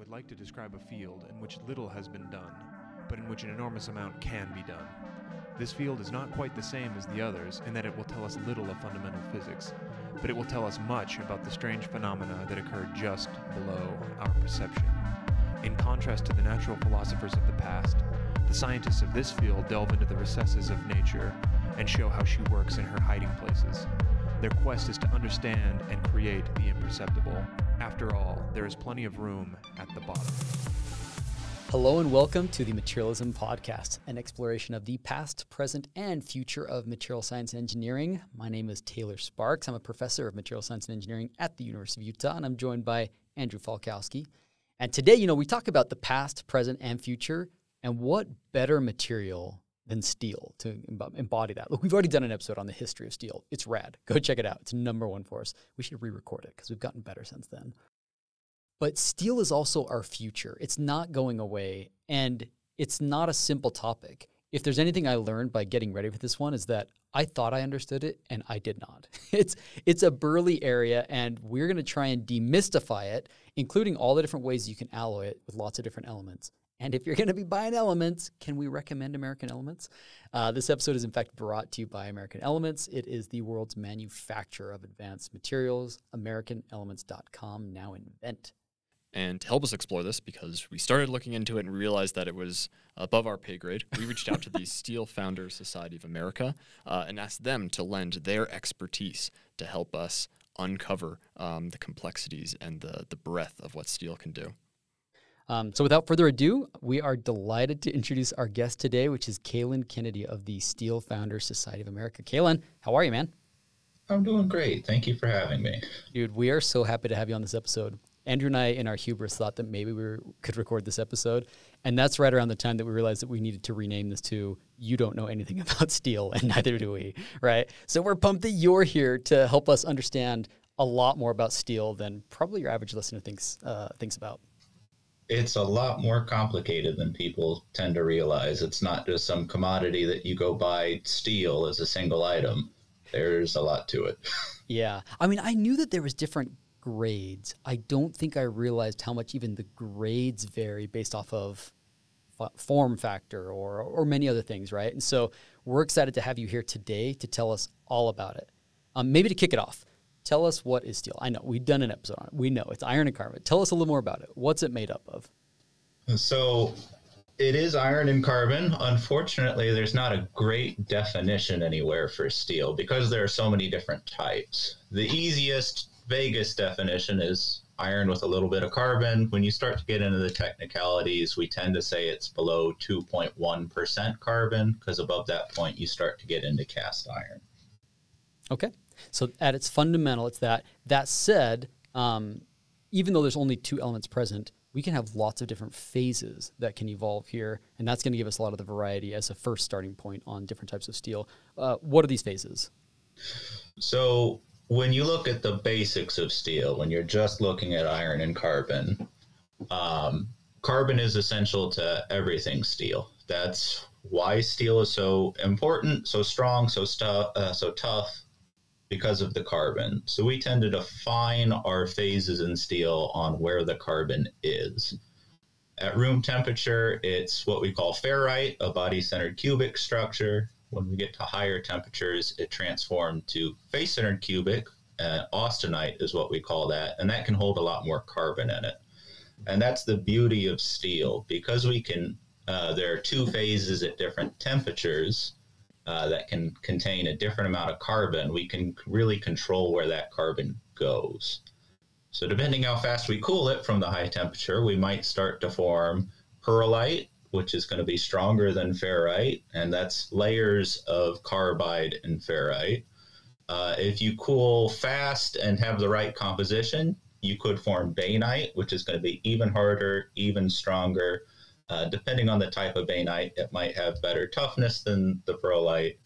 would like to describe a field in which little has been done, but in which an enormous amount can be done. This field is not quite the same as the others in that it will tell us little of fundamental physics, but it will tell us much about the strange phenomena that occur just below our perception. In contrast to the natural philosophers of the past, the scientists of this field delve into the recesses of nature and show how she works in her hiding places. Their quest is to understand and create the imperceptible. After all, there is plenty of room at the bottom. Hello and welcome to the Materialism Podcast, an exploration of the past, present, and future of material science and engineering. My name is Taylor Sparks. I'm a professor of material science and engineering at the University of Utah, and I'm joined by Andrew Falkowski. And today, we talk about the past, present, and future, and what better material than steel to embody that. Look, we've already done an episode on the history of steel. It's rad. Go check it out. It's #1 for us. We should re-record it because we've gotten better since then. But steel is also our future. It's not going away, and it's not a simple topic. If there's anything I learned by getting ready for this one is that I thought I understood it, and I did not. It's a burly area, and we're going to try and demystify it, including all the different ways you can alloy it with lots of different elements. And if you're going to be buying elements, can we recommend American Elements? This episode is in fact brought to you by American Elements. It is the world's manufacturer of advanced materials. AmericanElements.com, now invent. And to help us explore this, because we started looking into it and realized that it was above our pay grade, we reached out to the Steel Founders Society of America and asked them to lend their expertise to help us uncover the complexities and the breadth of what steel can do. So without further ado, we are delighted to introduce our guest today, which is Caelan Kennedy of the Steel Founders Society of America. Caelan, how are you, man? I'm doing great. Thank you for having me. Dude, we are so happy to have you on this episode. Andrew and I, in our hubris, thought that maybe we could record this episode, and that's right around the time that we realized that we needed to rename this to You Don't Know Anything About Steel, and neither do we, right? So we're pumped that you're here to help us understand a lot more about steel than probably your average listener thinks about. It's a lot more complicated than people tend to realize. It's not just some commodity that you go buy steel as a single item. There's a lot to it. Yeah. I mean, I knew that there was different grades. I don't think I realized how much even the grades vary based off of form factor or many other things, right? And so we're excited to have you here today to tell us all about it. Maybe to kick it off, tell us what is steel. I know we've done an episode on it. We know it's iron and carbon. Tell us a little more about it. What's it made up of? So it is iron and carbon. Unfortunately, there's not a great definition anywhere for steel because there are so many different types. The easiest, vaguest definition is iron with a little bit of carbon. When you start to get into the technicalities, we tend to say it's below 2.1% carbon because above that point, you start to get into cast iron. Okay. So at its fundamental, it's that. That said, even though there's only two elements present, we can have lots of different phases that can evolve here, and that's going to give us a lot of the variety as a first starting point on different types of steel. What are these phases? So when you look at the basics of steel, when you're just looking at iron and carbon, carbon is essential to everything steel. That's why steel is so important, so strong, so tough, because of the carbon. So we tend to define our phases in steel on where the carbon is. At room temperature, it's what we call ferrite, a body-centered cubic structure. When we get to higher temperatures, it transforms to face-centered cubic. Austenite is what we call that, and that can hold a lot more carbon in it. And that's the beauty of steel. Because we can, there are two phases at different temperatures, that can contain a different amount of carbon, we can really control where that carbon goes. So depending how fast we cool it from the high temperature, we might start to form pearlite, which is going to be stronger than ferrite, and that's layers of carbide and ferrite. If you cool fast and have the right composition, you could form bainite, which is going to be even harder, even stronger. Depending on the type of bainite, it might have better toughness than the pearlite.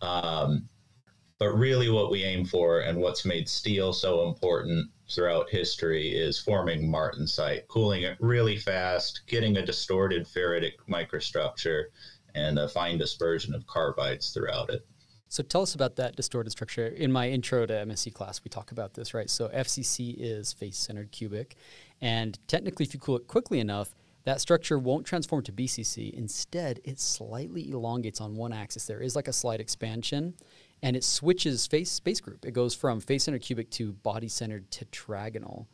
But really what we aim for and what's made steel so important throughout history is forming martensite, cooling it really fast, getting a distorted ferritic microstructure, and a fine dispersion of carbides throughout it. So tell us about that distorted structure. In my intro to MSc class, we talk about this, right? So FCC is face-centered cubic. And technically, if you cool it quickly enough, that structure won't transform to BCC. Instead, it slightly elongates on one axis. There is like a slight expansion, and it switches space group. It goes from face-centered cubic to body-centered tetragonal.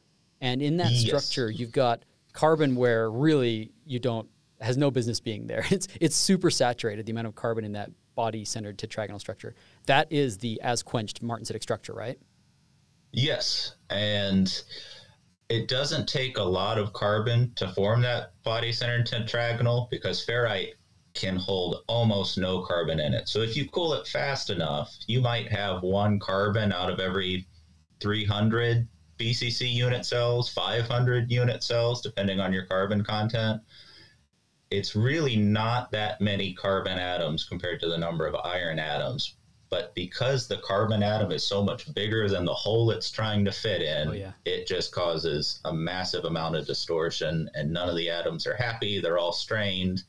And in that structure, you've got carbon where really has no business being there. It's super saturated, the amount of carbon in that body-centered tetragonal structure. That is the as quenched martensitic structure, right? Yes, and it doesn't take a lot of carbon to form that body-centered tetragonal because ferrite can hold almost no carbon in it. So if you cool it fast enough, you might have 1 carbon out of every 300 BCC unit cells, 500 unit cells, depending on your carbon content. It's really not that many carbon atoms compared to the number of iron atoms. But because the carbon atom is so much bigger than the hole it's trying to fit in, it just causes a massive amount of distortion, and none of the atoms are happy. They're all strained,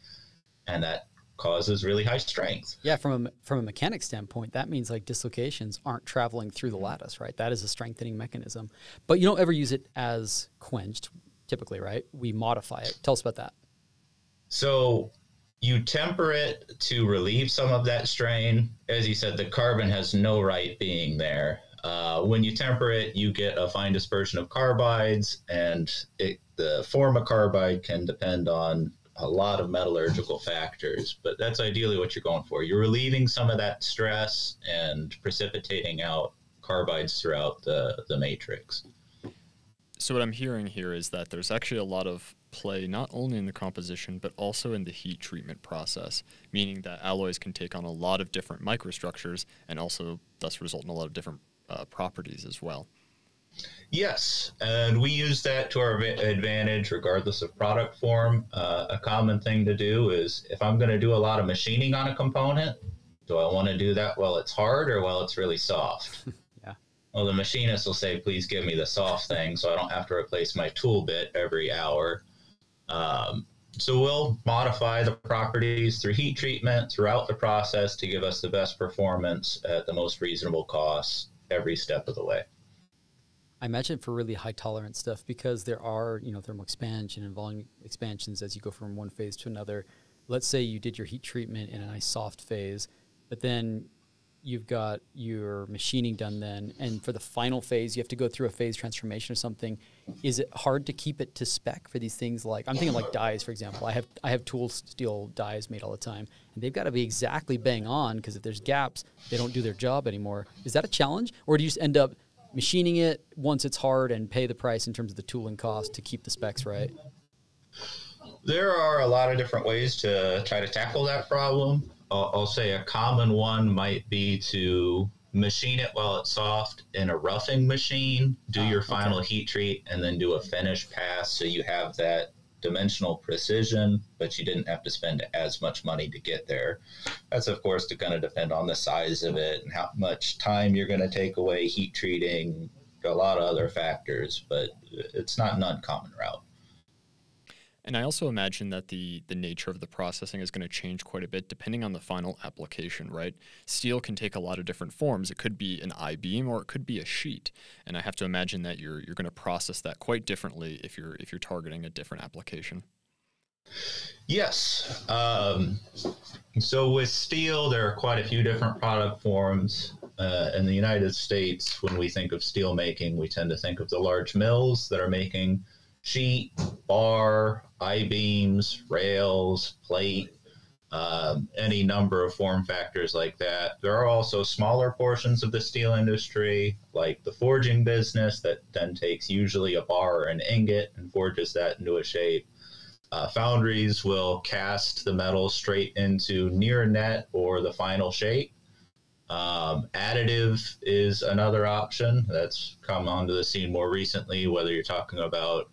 and that causes really high strength. Yeah, from a mechanics standpoint, that means like dislocations aren't traveling through the lattice, right? That is a strengthening mechanism. But you don't ever use it as quenched, typically, right? We modify it. Tell us about that. So you temper it to relieve some of that strain. As you said, the carbon has no right being there. When you temper it, you get a fine dispersion of carbides, and the form of carbide can depend on a lot of metallurgical factors, but that's ideally what you're going for. You're relieving some of that stress and precipitating out carbides throughout the matrix. So what I'm hearing here is that there's actually a lot of play not only in the composition but also in the heat treatment process, meaning that alloys can take on a lot of different microstructures and also thus result in a lot of different properties as well. Yes, and we use that to our advantage regardless of product form. A common thing to do is if I'm going to do a lot of machining on a component, do I want to do that while it's hard or while it's really soft? Well, the machinist will say, please give me the soft thing so I don't have to replace my tool bit every hour. So we'll modify the properties through heat treatment throughout the process to give us the best performance at the most reasonable cost every step of the way. I imagine for really high tolerance stuff, because there are, thermal expansion and volume expansions as you go from one phase to another. Let's say you did your heat treatment in a nice soft phase, but then you've got your machining done then, and for the final phase, you have to go through a phase transformation or something. Is it hard to keep it to spec for these things? Like, I'm thinking like dies, for example. I have tool steel dies made all the time, and they've got to be exactly bang on, because if there's gaps, they don't do their job anymore. Is that a challenge, or do you just end up machining it once it's hard and pay the price in terms of the tooling cost to keep the specs right? There are a lot of different ways to try to tackle that problem. I'll say a common one might be to machine it while it's soft in a roughing machine, do your final heat treat, and then do a finish pass so you have that dimensional precision, but you didn't have to spend as much money to get there. That's, of course, going to depend on the size of it and how much time you're going to take away heat treating, a lot of other factors, but it's not an uncommon route. And I also imagine that the nature of the processing is going to change quite a bit depending on the final application, right? Steel can take a lot of different forms. It could be an I-beam or it could be a sheet. And I have to imagine that you're going to process that quite differently if you're targeting a different application. Yes. So with steel, there are quite a few different product forms. In the United States, when we think of steel making, we tend to think of the large mills that are making sheet, bar, I-beams, rails, plate, any number of form factors like that. There are also smaller portions of the steel industry, like the forging business, that then takes usually a bar or an ingot and forges that into a shape. Foundries will cast the metal straight into near net or the final shape. Additive is another option that's come onto the scene more recently, whether you're talking about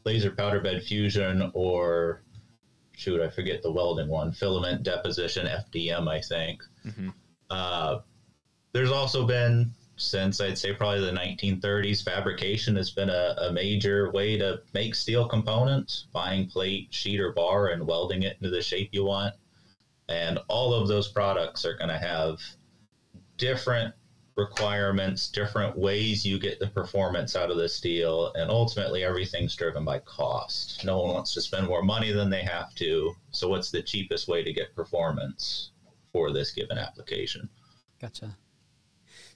laser powder bed fusion or, I forget the welding one, filament deposition, FDM, I think. Mm-hmm. There's also been, since I'd say probably the 1930s, fabrication has been a major way to make steel components, buying plate, sheet, or bar and welding it into the shape you want. And all of those products are going to have different requirements, different ways you get the performance out of the steel, and ultimately everything's driven by cost. No one wants to spend more money than they have to, so what's the cheapest way to get performance for this given application? Gotcha.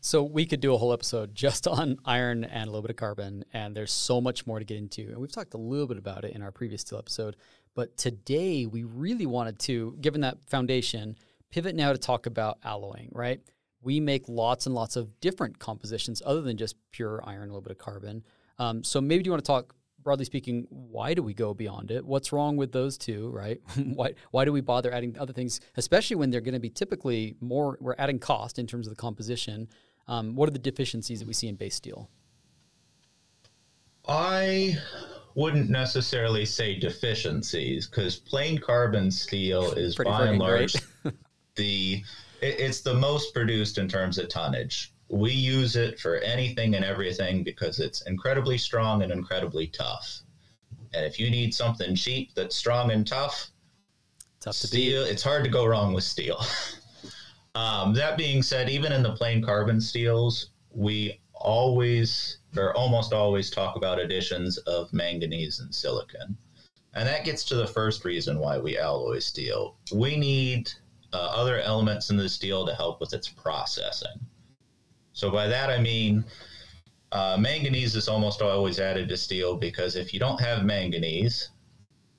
So we could do a whole episode just on iron and a little bit of carbon, and there's so much more to get into. And we've talked a little bit about it in our previous steel episode, but today we really wanted to, given that foundation, pivot now to talk about alloying, right? We make lots and lots of different compositions other than just pure iron, a little bit of carbon. So maybe do you want to talk, broadly speaking, why do we go beyond it? What's wrong with those two, right? why do we bother adding other things, especially when they're going to be typically more, we're adding cost in terms of the composition. What are the deficiencies that we see in base steel? I wouldn't necessarily say deficiencies, because plain carbon steel is by and large it's the most produced in terms of tonnage. We use it for anything and everything because it's incredibly strong and incredibly tough. And if you need something cheap that's strong and tough to steel, it's hard to go wrong with steel. That being said, even in the plain carbon steels, we always or almost always talk about additions of manganese and silicon. And that gets to the first reason why we alloy steel. We need other elements in the steel to help with its processing. So by that I mean manganese is almost always added to steel because if you don't have manganese,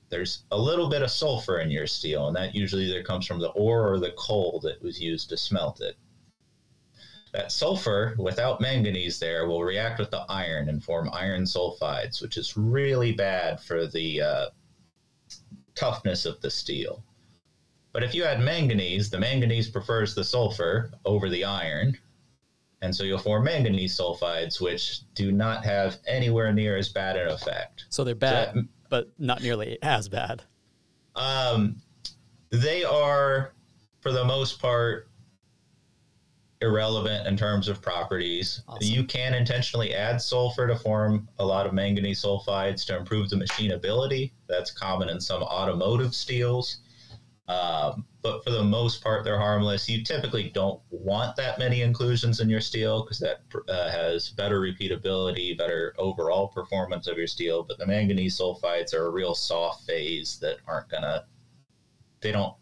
there's a little bit of sulfur in your steel, and that usually either comes from the ore or the coal that was used to smelt it. That sulfur, without manganese there, will react with the iron and form iron sulfides, which is really bad for the toughness of the steel. But if you add manganese, the manganese prefers the sulfur over the iron, and so you'll form manganese sulfides, which do not have anywhere near as bad an effect. So they're bad, but not nearly as bad. They are, for the most part, irrelevant in terms of properties. Awesome. You can intentionally add sulfur to form a lot of manganese sulfides to improve the machinability. That's common in some automotive steels. But for the most part, they're harmless. You typically don't want that many inclusions in your steel because that has better repeatability, better overall performance of your steel. But the manganese sulfides are a real soft phase that they don't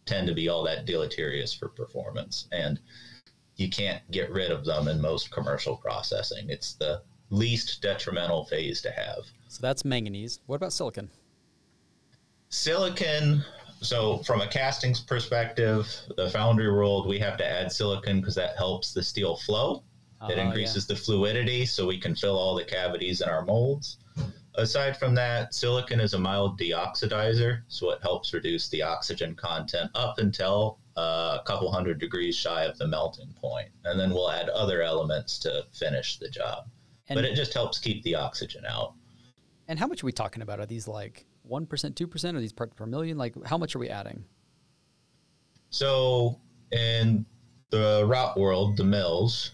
tend to be all that deleterious for performance. And you can't get rid of them in most commercial processing. It's the least detrimental phase to have. So that's manganese. What about silicon? Silicon, so from a castings perspective, the foundry world, we have to add silicon because that helps the steel flow. It increases the fluidity so we can fill all the cavities in our molds. Aside from that, silicon is a mild deoxidizer, so it helps reduce the oxygen content up until a couple hundred degrees shy of the melting point. And then we'll add other elements to finish the job. But it just helps keep the oxygen out. And how much are we talking about? Are these like 1%, 2%? Are these parts per million? Like, how much are we adding? So in the Wrought world, the mills,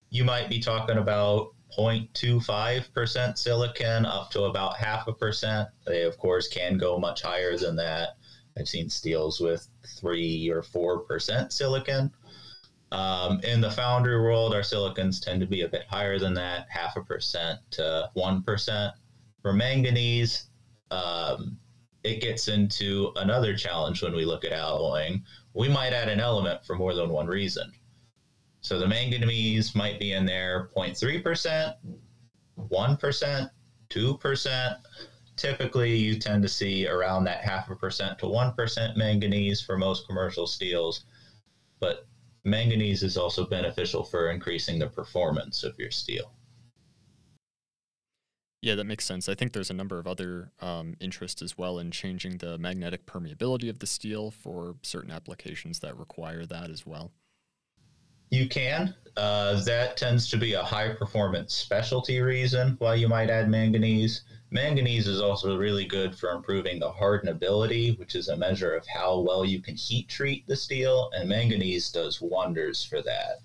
you might be talking about 0.25% silicon up to about 0.5%. They, of course, can go much higher than that. I've seen steels with 3 or 4% silicon. In the foundry world, our silicons tend to be a bit higher than that, 0.5% to 1%. For manganese, it gets into another challenge when we look at alloying. We might add an element for more than one reason. So the manganese might be in there 0.3%, 1%, 2%. Typically, you tend to see around that 0.5% to 1% manganese for most commercial steels. But manganese is also beneficial for increasing the performance of your steel. Yeah, that makes sense. I think there's a number of other interests as well in changing the magnetic permeability of the steel for certain applications that require that as well. You can. That tends to be a high-performance specialty reason why you might add manganese. Manganese is also really good for improving the hardenability, which is a measure of how well you can heat treat the steel, and manganese does wonders for that.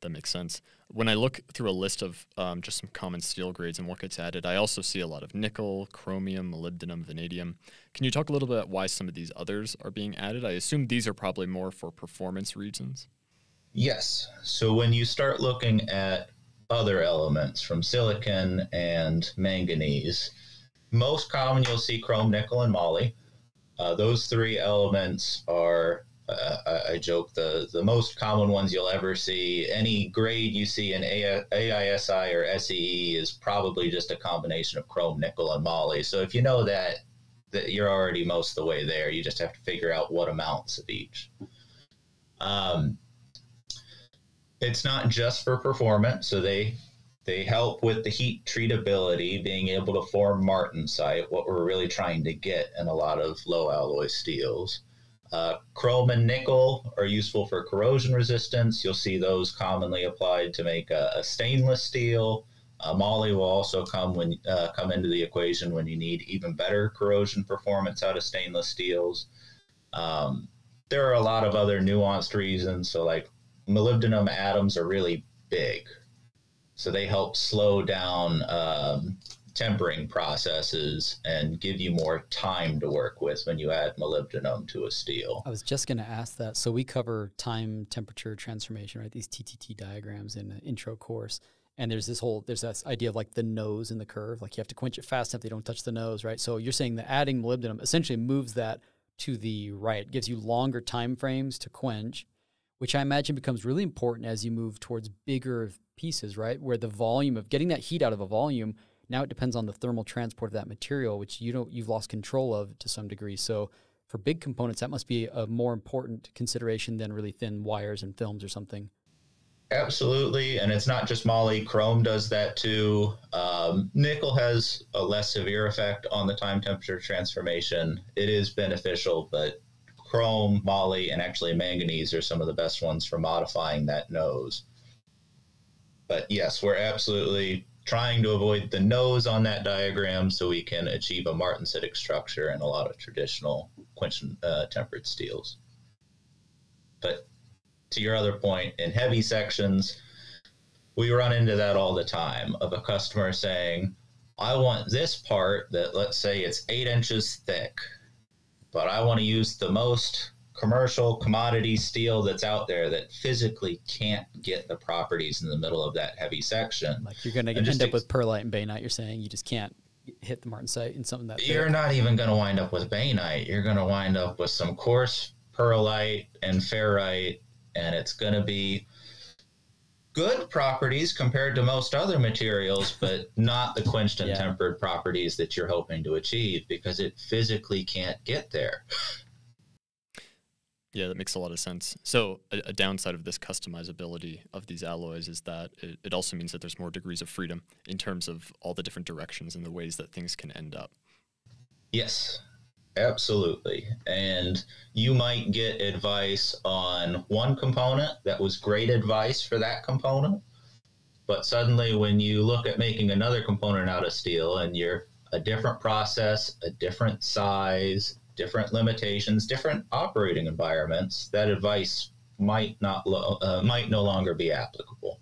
That makes sense. When I look through a list of just some common steel grades and what gets added, I also see a lot of nickel, chromium, molybdenum, vanadium. Can you talk a little bit about why some of these others are being added? I assume these are probably more for performance reasons. Yes. So when you start looking at other elements from silicon and manganese, most common you'll see chrome, nickel, and moly. Those three elements are, I joke, the most common ones you'll ever see. Any grade you see in AISI or SEE is probably just a combination of chrome, nickel, and moly. So if you know that you're already most of the way there. You just have to figure out what amounts of each. It's not just for performance, so they help with the heat treatability, being able to form martensite, what we're really trying to get in a lot of low alloy steels. Chrome and nickel are useful for corrosion resistance. You'll see those commonly applied to make a stainless steel. Moly will also come into the equation when you need even better corrosion performance out of stainless steels. There are a lot of other nuanced reasons. So like molybdenum atoms are really big. So they help slow down tempering processes and give you more time to work with when you add molybdenum to a steel. I was just going to ask that. So we cover time temperature transformation, right? These TTT diagrams in the intro course. And there's this idea of like the nose in the curve. Like you have to quench it fast enough they don't touch the nose, right? So you're saying that adding molybdenum essentially moves that to the right. It gives you longer time frames to quench, which I imagine becomes really important as you move towards bigger pieces, right? Where the volume of getting that heat out of a volume, now it depends on the thermal transport of that material, which you've lost control of to some degree. So for big components, that must be a more important consideration than really thin wires and films or something. Absolutely, and it's not just moly. Chrome does that too. Nickel has a less severe effect on the time temperature transformation. It is beneficial, but chrome, moly, and actually manganese are some of the best ones for modifying that nose. But yes, we're absolutely trying to avoid the nose on that diagram so we can achieve a martensitic structure in a lot of traditional quench tempered steels. But to your other point, in heavy sections, we run into that all the time of a customer saying, I want this part that, let's say it's 8 inches thick, but I want to use the most commercial commodity steel that's out there that physically can't get the properties in the middle of that heavy section. Like you're going to end up with perlite and bainite, you're saying you just can't hit the martensite in something that You're not even going to wind up with bainite. You're going to wind up with some coarse perlite and ferrite, and it's going to be good properties compared to most other materials, but not the quenched and tempered properties that you're hoping to achieve because it physically can't get there. Yeah, that makes a lot of sense. So a downside of this customizability of these alloys is that it also means that there's more degrees of freedom in terms of all the different directions and the ways that things can end up. Yes. Absolutely. And you might get advice on one component that was great advice for that component. But suddenly when you look at making another component out of steel and you're a different process, a different size, different limitations, different operating environments, that advice might no longer be applicable.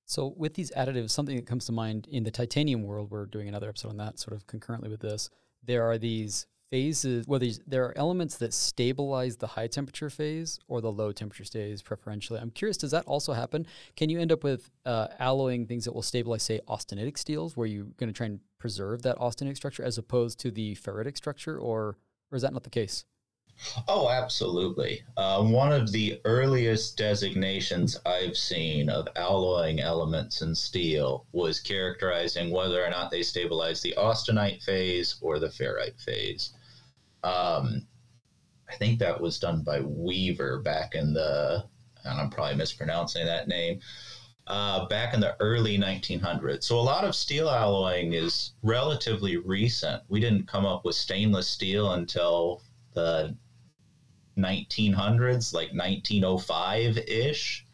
So with these additives, something that comes to mind in the titanium world, we're doing another episode on that sort of concurrently with this, there are these phases, there are elements that stabilize the high temperature phase or the low temperature phase preferentially. I'm curious, does that also happen? Can you end up with alloying things that will stabilize, say, austenitic steels, where you're going to try and preserve that austenitic structure as opposed to the ferritic structure, or is that not the case? Oh, absolutely. One of the earliest designations I've seen of alloying elements in steel was characterizing whether or not they stabilize the austenite phase or the ferrite phase. I think that was done by Weaver back in and I'm probably mispronouncing that name, back in the early 1900s. So a lot of steel alloying is relatively recent. We didn't come up with stainless steel until the 1900s, like 1905-ish.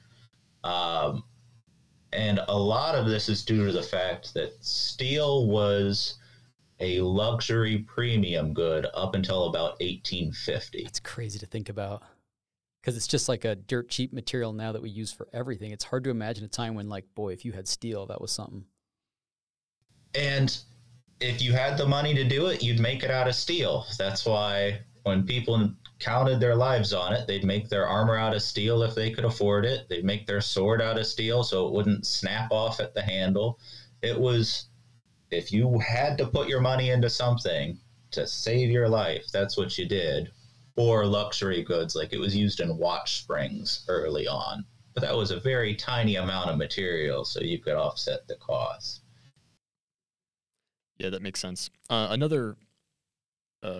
And a lot of this is due to the fact that steel was a luxury premium good up until about 1850. That's crazy to think about. Because it's just like a dirt cheap material now that we use for everything. It's hard to imagine a time when, like, boy, if you had steel, that was something. And if you had the money to do it, you'd make it out of steel. That's why when people counted their lives on it, they'd make their armor out of steel if they could afford it. They'd make their sword out of steel so it wouldn't snap off at the handle. It was, if you had to put your money into something to save your life, that's what you did. Or luxury goods, like it was used in watch springs early on. But that was a very tiny amount of material, so you could offset the cost. Yeah, that makes sense. Another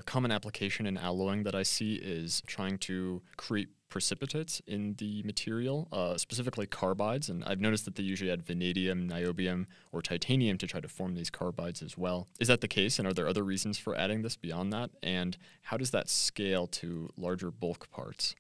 common application in alloying that I see is trying to create precipitates in the material, specifically carbides. And I've noticed that they usually add vanadium, niobium, or titanium to try to form these carbides as well. Is that the case? And are there other reasons for adding this beyond that? And how does that scale to larger bulk parts?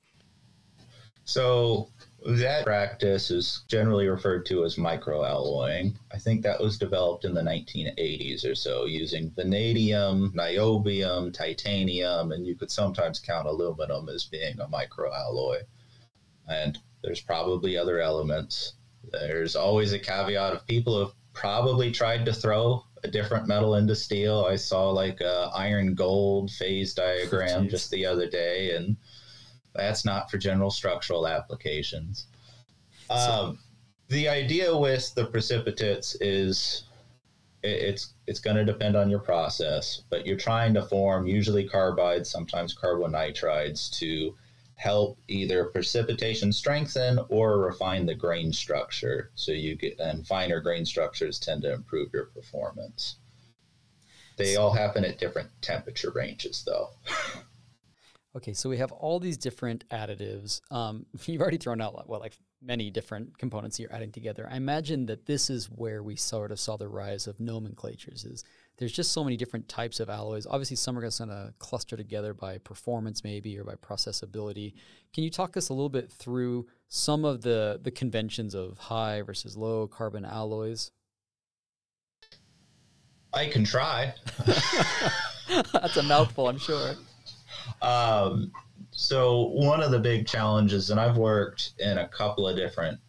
So that practice is generally referred to as microalloying. I think that was developed in the 1980s or so using vanadium, niobium, titanium, and you could sometimes count aluminum as being a microalloy. And there's probably other elements. There's always a caveat of people have probably tried to throw a different metal into steel. I saw like a iron gold phase diagram just the other day, and that's not for general structural applications. The idea with the precipitates is it's going to depend on your process, but you're trying to form usually carbides, sometimes carbonitrides, to help either precipitation strengthen or refine the grain structure. So you get, and finer grain structures tend to improve your performance. They all happen at different temperature ranges, though. Okay, so we have all these different additives. You've already thrown out, well, like many different components you're adding together. I imagine that this is where we sort of saw the rise of nomenclatures. Is there's just so many different types of alloys. Obviously, some are going to cluster together by performance maybe or by processability. Can you talk us a little bit through some of the conventions of high versus low carbon alloys? I can try. That's a mouthful, I'm sure. So one of the big challenges, and I've worked in a couple of different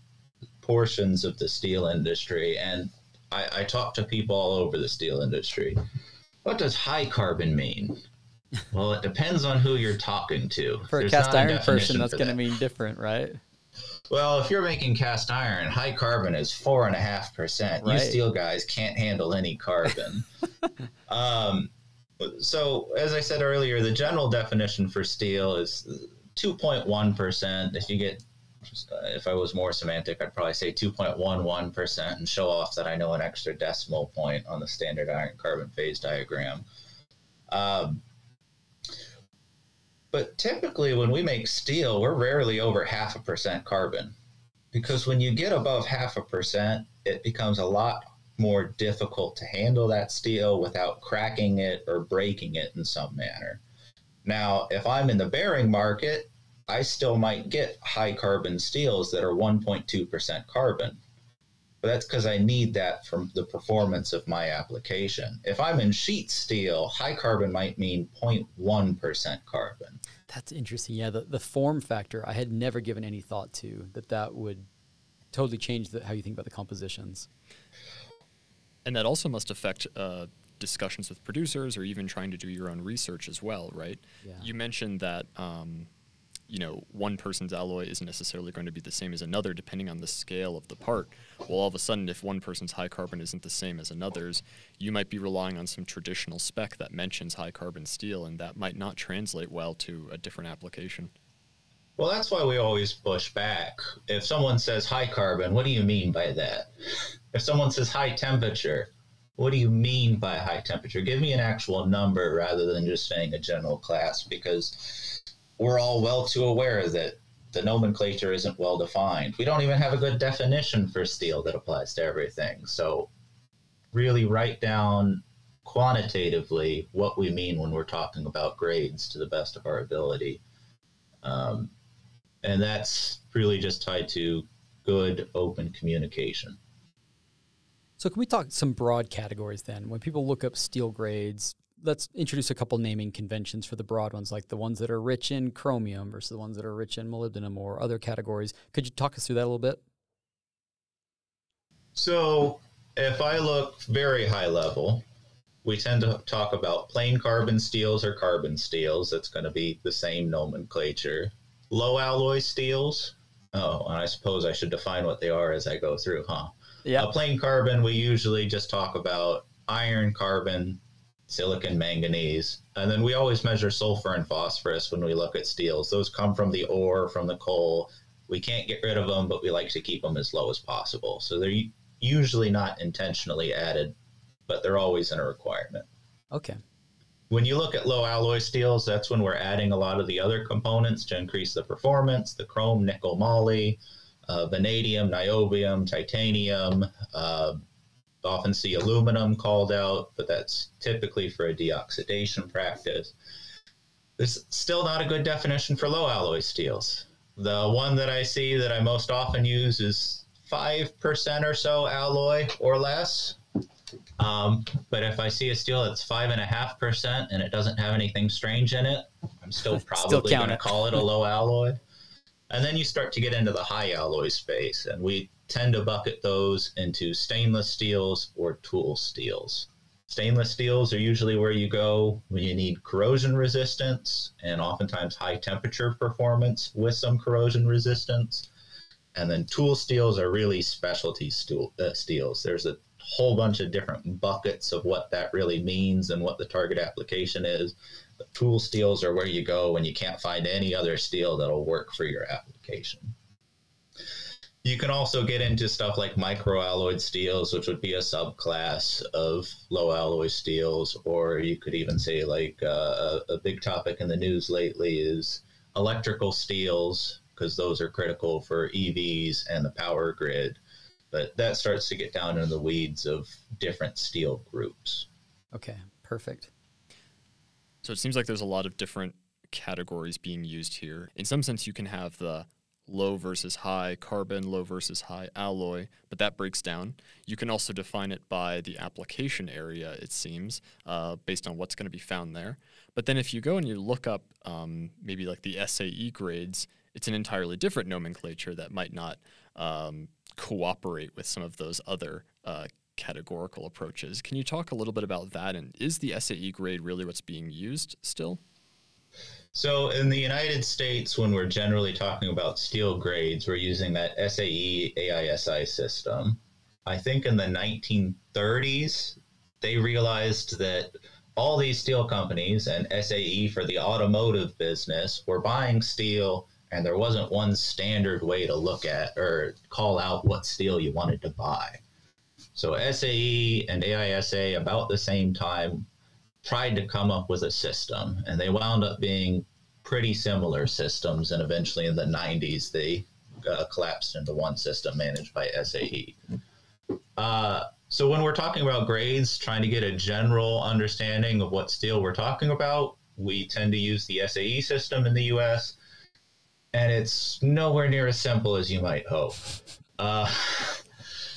portions of the steel industry, and I talk to people all over the steel industry. What does high carbon mean? Well, it depends on who you're talking to. For a cast iron person, that's going to mean different, right? Well, if you're making cast iron, high carbon is 4.5%. Right. You steel guys can't handle any carbon. So, as I said earlier, the general definition for steel is 2.1%. If I was more semantic, I'd probably say 2.11% and show off that I know an extra decimal point on the standard iron carbon phase diagram. But typically, when we make steel, we're rarely over 0.5% carbon, because when you get above 0.5%, it becomes a lot more difficult to handle that steel without cracking it or breaking it in some manner. Now, if I'm in the bearing market, I still might get high carbon steels that are 1.2% carbon. But that's because I need that from the performance of my application. If I'm in sheet steel, high carbon might mean 0.1% carbon. That's interesting. Yeah, the form factor, I had never given any thought to that would totally change how you think about the compositions. And that also must affect discussions with producers or even trying to do your own research as well, right? Yeah. You mentioned that, one person's alloy isn't necessarily going to be the same as another depending on the scale of the part. Well, all of a sudden, if one person's high carbon isn't the same as another's, you might be relying on some traditional spec that mentions high carbon steel, and that might not translate well to a different application. Well, that's why we always push back. If someone says high carbon, what do you mean by that? If someone says high temperature, what do you mean by high temperature? Give me an actual number rather than just saying a general class, because we're all well too aware that the nomenclature isn't well defined. We don't even have a good definition for steel that applies to everything. So really write down quantitatively what we mean when we're talking about grades to the best of our ability. And that's really just tied to good open communication. So can we talk some broad categories then? When people look up steel grades, let's introduce a couple naming conventions for the broad ones, like the ones that are rich in chromium versus the ones that are rich in molybdenum or other categories. Could you talk us through that a little bit? So if I look very high level, we tend to talk about plain carbon steels or carbon steels. That's going to be the same nomenclature. Low alloy steels. Oh, and I suppose I should define what they are as I go through, huh? Yeah. Plain carbon, we usually just talk about iron, carbon, silicon, manganese. And then we always measure sulfur and phosphorus when we look at steels. Those come from the ore, from the coal. We can't get rid of them, but we like to keep them as low as possible. So they're usually not intentionally added, but they're always in a requirement. Okay. When you look at low alloy steels, that's when we're adding a lot of the other components to increase the performance, the chrome, nickel, moly, vanadium, niobium, titanium, often see aluminum called out, but that's typically for a deoxidation practice. There's still not a good definition for low alloy steels. The one that I see that I most often use is 5% or so alloy or less. But if I see a steel that's 5.5% and it doesn't have anything strange in it, I'm still probably going to call it a low alloy. And then you start to get into the high alloy space, and we tend to bucket those into stainless steels or tool steels. Stainless steels are usually where you go when you need corrosion resistance and oftentimes high temperature performance with some corrosion resistance. And then tool steels are really specialty steels. There's a whole bunch of different buckets of what that really means and what the target application is. But tool steels are where you go when you can't find any other steel that'll work for your application. You can also get into stuff like microalloyed steels, which would be a subclass of low alloy steels, or you could even say like a big topic in the news lately is electrical steels, because those are critical for EVs and the power grid. But that starts to get down into the weeds of different steel groups. Okay, perfect. So it seems like there's a lot of different categories being used here. In some sense, you can have the low versus high carbon, low versus high alloy, but that breaks down. You can also define it by the application area, it seems, based on what's going to be found there. But then if you go and you look up maybe like the SAE grades, it's an entirely different nomenclature that might not cooperate with some of those other categorical approaches. Can you talk a little bit about that? And is the SAE grade really what's being used still? So in the United States, when we're generally talking about steel grades, we're using that SAE AISI system. I think in the 1930s, they realized that all these steel companies and SAE for the automotive business were buying steel, and there wasn't one standard way to look at or call out what steel you wanted to buy. So SAE and AISA about the same time tried to come up with a system, and they wound up being pretty similar systems, and eventually in the 90s they collapsed into one system managed by SAE. So when we're talking about grades, trying to get a general understanding of what steel we're talking about, we tend to use the SAE system in the US, and it's nowhere near as simple as you might hope.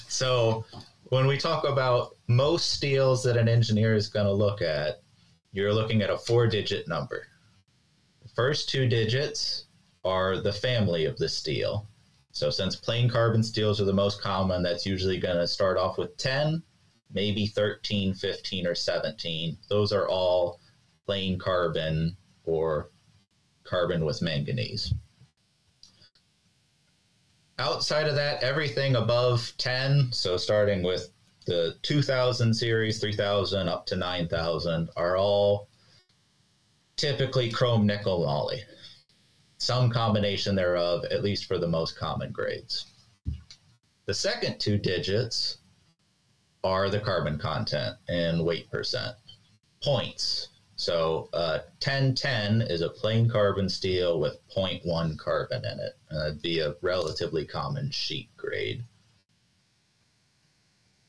So when we talk about most steels that an engineer is going to look at, you're looking at a 4-digit number. The first 2 digits are the family of the steel. So since plain carbon steels are the most common, that's usually going to start off with 10, maybe 13, 15, or 17. Those are all plain carbon or carbon with manganese. Outside of that, everything above 10, so starting with the 2000 series, 3000 up to 9000, are all typically chrome, nickel, moly. Some combination thereof, at least for the most common grades. The second 2 digits are the carbon content in weight percent. Points. So 1010 is a plain carbon steel with 0.1 carbon in it. That'd be a relatively common sheet grade.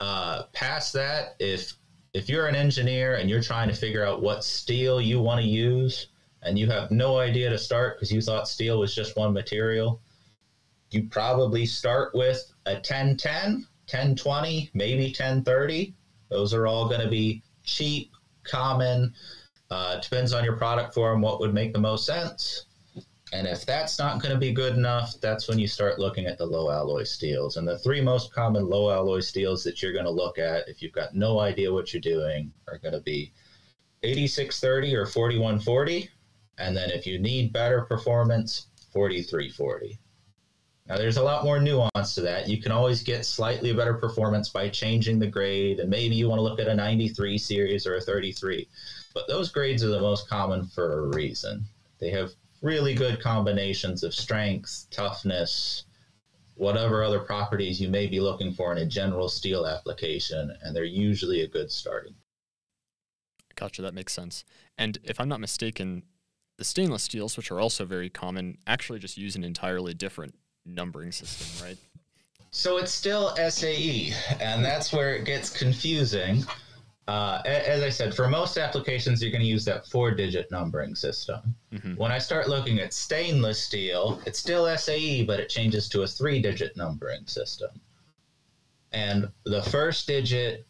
Past that, if you're an engineer and you're trying to figure out what steel you want to use, and you have no idea to start because you thought steel was just one material, you probably start with a 1010, 1020, maybe 1030. Those are all going to be cheap, common. Depends on your product form, what would make the most sense. And if that's not going to be good enough, that's when you start looking at the low alloy steels. And the 3 most common low alloy steels that you're going to look at if you've got no idea what you're doing are going to be 8630 or 4140. And then if you need better performance, 4340. Now, there's a lot more nuance to that. You can always get slightly better performance by changing the grade, and maybe you want to look at a 93 series or a 33. But those grades are the most common for a reason. They have really good combinations of strength, toughness, whatever other properties you may be looking for in a general steel application, and they're usually a good starting. Gotcha, that makes sense. And if I'm not mistaken, the stainless steels, which are also very common, actually just use an entirely different numbering system, right? So it's still SAE, and that's where it gets confusing. As I said, for most applications, you're going to use that 4-digit numbering system. Mm-hmm. When I start looking at stainless steel, it's still SAE, but it changes to a 3-digit numbering system. And the first digit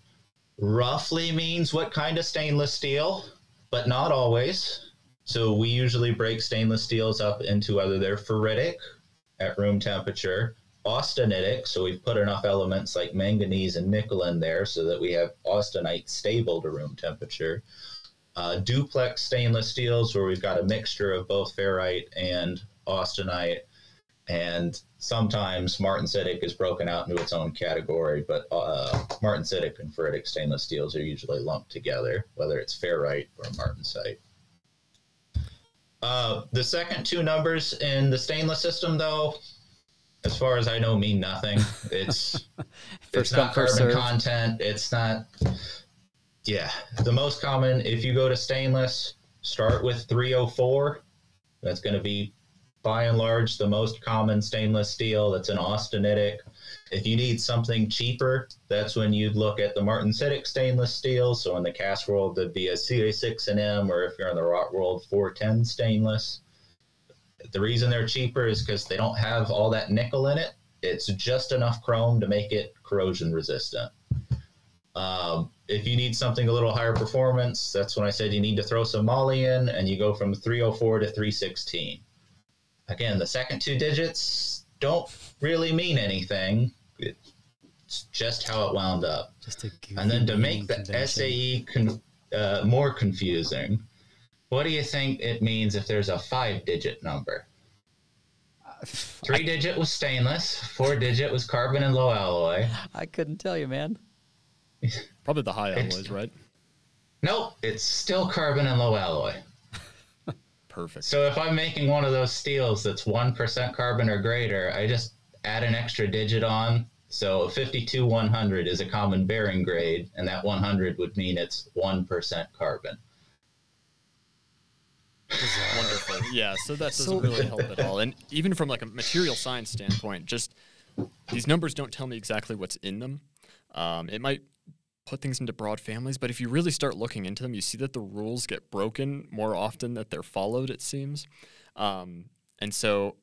roughly means what kind of stainless steel, but not always. So we usually break stainless steels up into whether they're ferritic at room temperature, austenitic, so we've put enough elements like manganese and nickel in there so that we have austenite stable to room temperature. Duplex stainless steels, where we've got a mixture of both ferrite and austenite, and sometimes martensitic is broken out into its own category, but martensitic and ferritic stainless steels are usually lumped together, whether it's ferrite or martensite. The second 2 numbers in the stainless system, though, as far as I know, mean nothing. It's not carbon content. It's not. Yeah, the most common, if you go to stainless, start with 304. That's going to be, by and large, the most common stainless steel. That's an austenitic. If you need something cheaper, that's when you'd look at the martensitic stainless steel. So in the cast world, there'd be a CA6M, or if you're in the wrought world, 410 stainless. The reason they're cheaper is because they don't have all that nickel in it. It's just enough chrome to make it corrosion resistant. If you need something a little higher performance, that's when I said you need to throw some moly in, and you go from 304 to 316. Again, the second 2 digits don't really mean anything. It's just how it wound up. And then to make the SAE more confusing, what do you think it means if there's a 5-digit number? 3-digit was stainless, 4-digit was carbon and low alloy. I couldn't tell you, man. Probably the high alloys, right? Nope, it's still carbon and low alloy. Perfect. So if I'm making one of those steels that's 1% carbon or greater, I just add an extra digit on. So 52-100 is a common bearing grade, and that 100 would mean it's 1% carbon. Wonderful. Yeah, so that doesn't really help at all. And even from like a material science standpoint, just these numbers don't tell me exactly what's in them. It might put things into broad families, but if you really start looking into them, you see that the rules get broken more often than they're followed, it seems. And so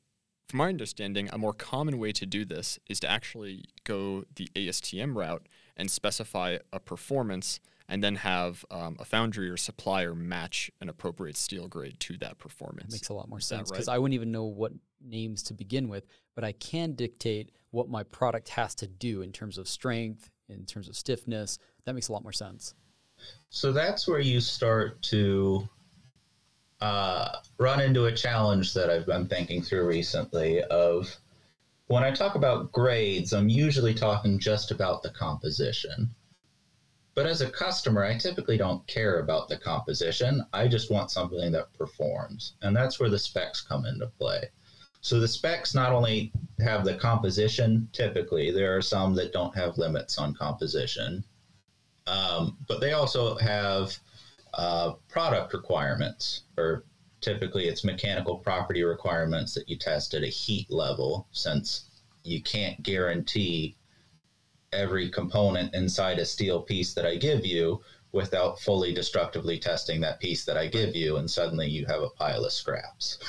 from my understanding, a more common way to do this is to actually go the ASTM route and specify a performance and then have a foundry or supplier match an appropriate steel grade to that performance. That makes a lot more sense, because I wouldn't even know what names to begin with, but I can dictate what my product has to do in terms of strength, in terms of stiffness. That makes a lot more sense. So that's where you start to run into a challenge that I've been thinking through recently of, when I talk about grades, I'm usually talking just about the composition. But as a customer, I typically don't care about the composition. I just want something that performs. And that's where the specs come into play. So the specs not only have the composition, typically, there are some that don't have limits on composition, but they also have product requirements, or typically it's mechanical property requirements that you test at a heat level, since you can't guarantee every component inside a steel piece that I give you without fully destructively testing that piece that I give you, and suddenly you have a pile of scraps.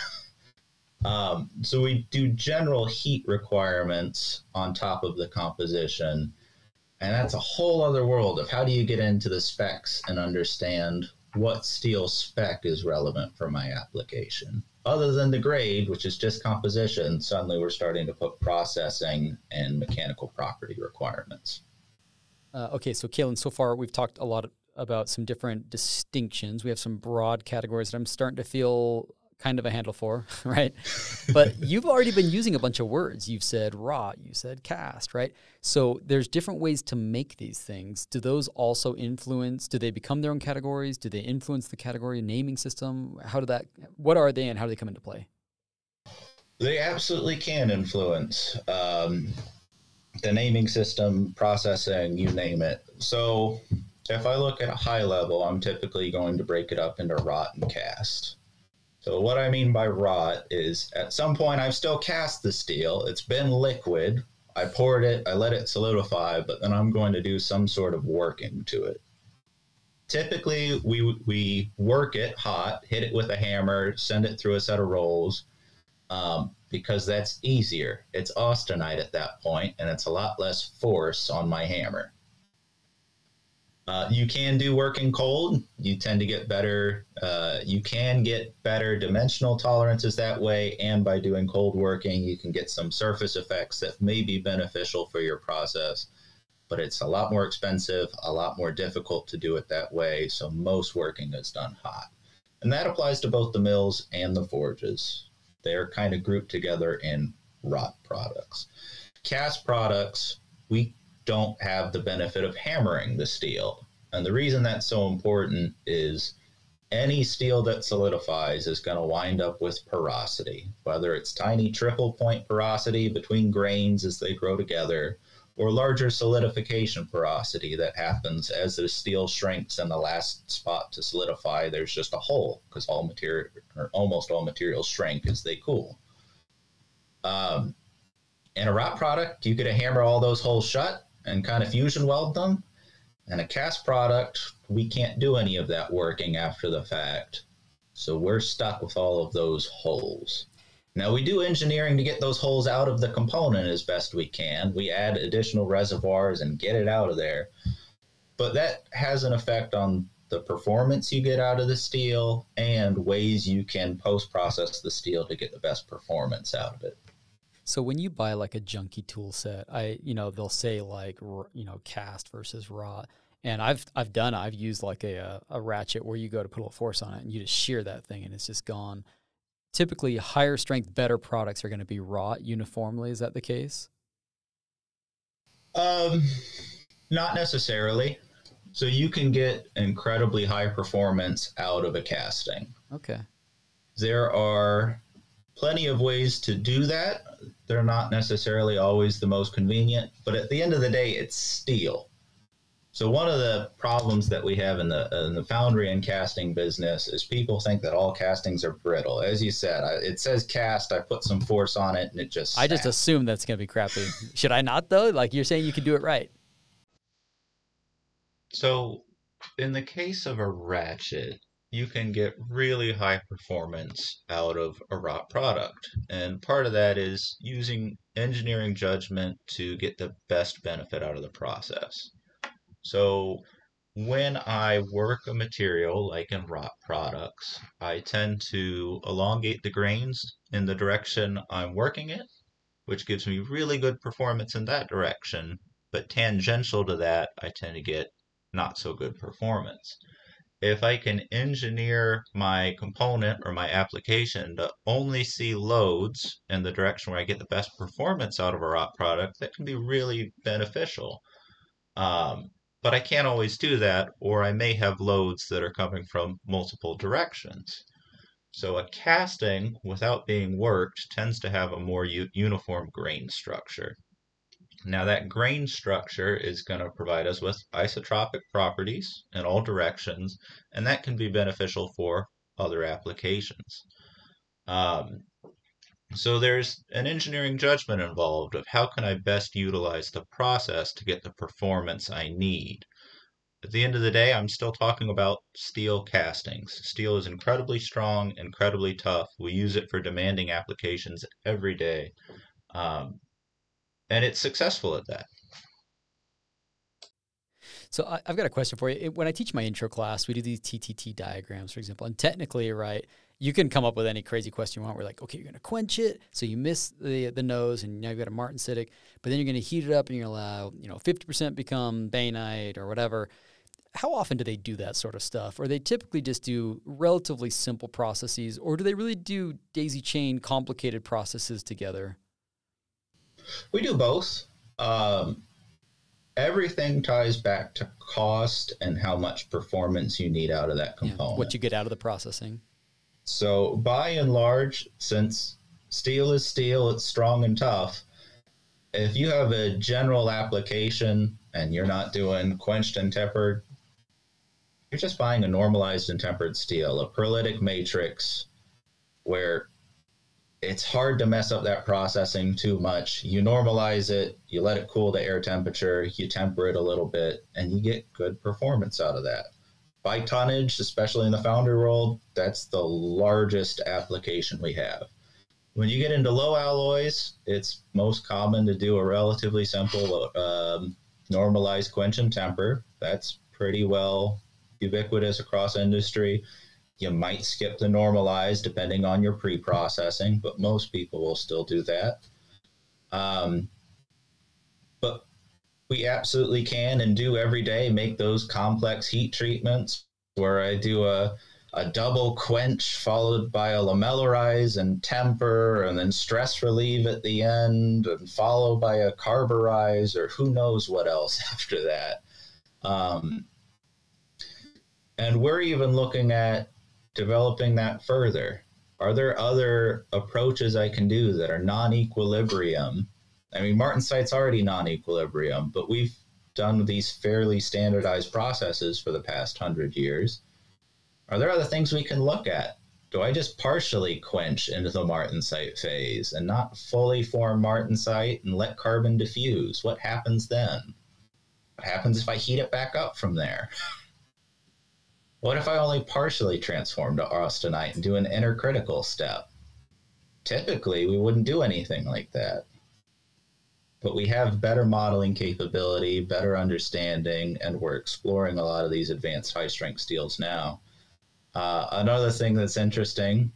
So we do general heat requirements on top of the composition, and that's a whole other world of how do you get into the specs and understand what steel spec is relevant for my application. Other than the grade, which is just composition, suddenly we're starting to put processing and mechanical property requirements. Okay, so Caelan, so far we've talked a lot about some different distinctions. We have some broad categories that I'm starting to feel kind of a handle for, right? But you've already been using a bunch of words. You've said wrought, you said cast, right? So there's different ways to make these things. Do those also influence, do they become their own categories? Do they influence the category naming system? What are they and how do they come into play? They absolutely can influence the naming system, processing, you name it. So if I look at a high level, I'm typically going to break it up into wrought and cast. So what I mean by wrought is at some point I've still cast the steel. It's been liquid. I poured it, I let it solidify, but then I'm going to do some sort of working to it. Typically, we work it hot, hit it with a hammer, send it through a set of rolls, because that's easier. It's austenite at that point, and it's a lot less force on my hammer. You can do working cold. You tend to get better. You can get better dimensional tolerances that way, and by doing cold working, you can get some surface effects that may be beneficial for your process, but it's a lot more expensive, a lot more difficult to do it that way, so most working is done hot. And that applies to both the mills and the forges. They're kind of grouped together in wrought products. Cast products, we don't have the benefit of hammering the steel. And the reason that's so important is any steel that solidifies is going to wind up with porosity, whether it's tiny triple point porosity between grains as they grow together, or larger solidification porosity that happens as the steel shrinks and the last spot to solidify, there's just a hole because all material, or almost all materials, shrink as they cool. In a wrought product, you could hammer all those holes shut and kind of fusion weld them. And a cast product, we can't do any of that working after the fact. So we're stuck with all of those holes. Now, we do engineering to get those holes out of the component as best we can. We add additional reservoirs and get it out of there. But that has an effect on the performance you get out of the steel and ways you can post-process the steel to get the best performance out of it. So when you buy like a junky tool set, they'll say like, cast versus wrought. And I've used like a ratchet where you go to put a little force on it and you just shear that thing and it's just gone. Typically higher strength, better products are going to be wrought uniformly. Is that the case? Not necessarily. So you can get incredibly high performance out of a casting. Okay. There are plenty of ways to do that. They're not necessarily always the most convenient, but at the end of the day, it's steel. So one of the problems that we have in the foundry and casting business is people think that all castings are brittle. As you said, it says cast, I put some force on it, and it just snaps. I just assume that's going to be crappy. Should I not, though? Like you're saying you can do it right. So in the case of a ratchet, you can get really high performance out of a wrought product. And part of that is using engineering judgment to get the best benefit out of the process. So when I work a material like in wrought products, I tend to elongate the grains in the direction I'm working it, which gives me really good performance in that direction. But tangential to that, I tend to get not so good performance. If I can engineer my component or my application to only see loads in the direction where I get the best performance out of a wrought product, that can be really beneficial. But I can't always do that, or I may have loads that are coming from multiple directions. So a casting, without being worked, tends to have a more uniform grain structure. Now that grain structure is going to provide us with isotropic properties in all directions, and that can be beneficial for other applications. So there's an engineering judgment involved of how can I best utilize the process to get the performance I need. At the end of the day, I'm still talking about steel castings. Steel is incredibly strong, incredibly tough. We use it for demanding applications every day. And it's successful at that. So I've got a question for you. When I teach my intro class, we do these TTT diagrams, for example, and technically, right, you can come up with any crazy question you want. We're like, okay, you're going to quench it, so you miss the nose, and now you've got a martensitic, but then you're going to heat it up, and you're going to allow 50% become bainite or whatever. How often do they do that sort of stuff? Or they typically just do relatively simple processes, or do they really do daisy chain complicated processes together? We do both. Everything ties back to cost and how much performance you need out of that component. Yeah, what you get out of the processing. So by and large, since steel is steel, it's strong and tough. If you have a general application and you're not doing quenched and tempered, you're just buying a normalized and tempered steel, a pearlitic matrix, where it's hard to mess up that processing too much. You normalize it, you let it cool to air temperature, you temper it a little bit, and you get good performance out of that. By tonnage, especially in the foundry world, that's the largest application we have. When you get into low alloys, it's most common to do a relatively simple normalized quench and temper. That's pretty well ubiquitous across industry. You might skip the normalized depending on your pre-processing, but most people will still do that. But we absolutely can and do every day make those complex heat treatments where I do a double quench followed by a lamellarize and temper and then stress relieve at the end and followed by a carburize or who knows what else after that. And we're even looking at developing that further. Are there other approaches I can do that are non-equilibrium? I mean, martensite's already non-equilibrium, but we've done these fairly standardized processes for the past 100 years. Are there other things we can look at? Do I just partially quench into the martensite phase and not fully form martensite and let carbon diffuse? What happens then? What happens if I heat it back up from there? What if I only partially transform to austenite and do an intercritical step? Typically, we wouldn't do anything like that. But we have better modeling capability, better understanding, and we're exploring a lot of these advanced high-strength steels now. Another thing that's interesting,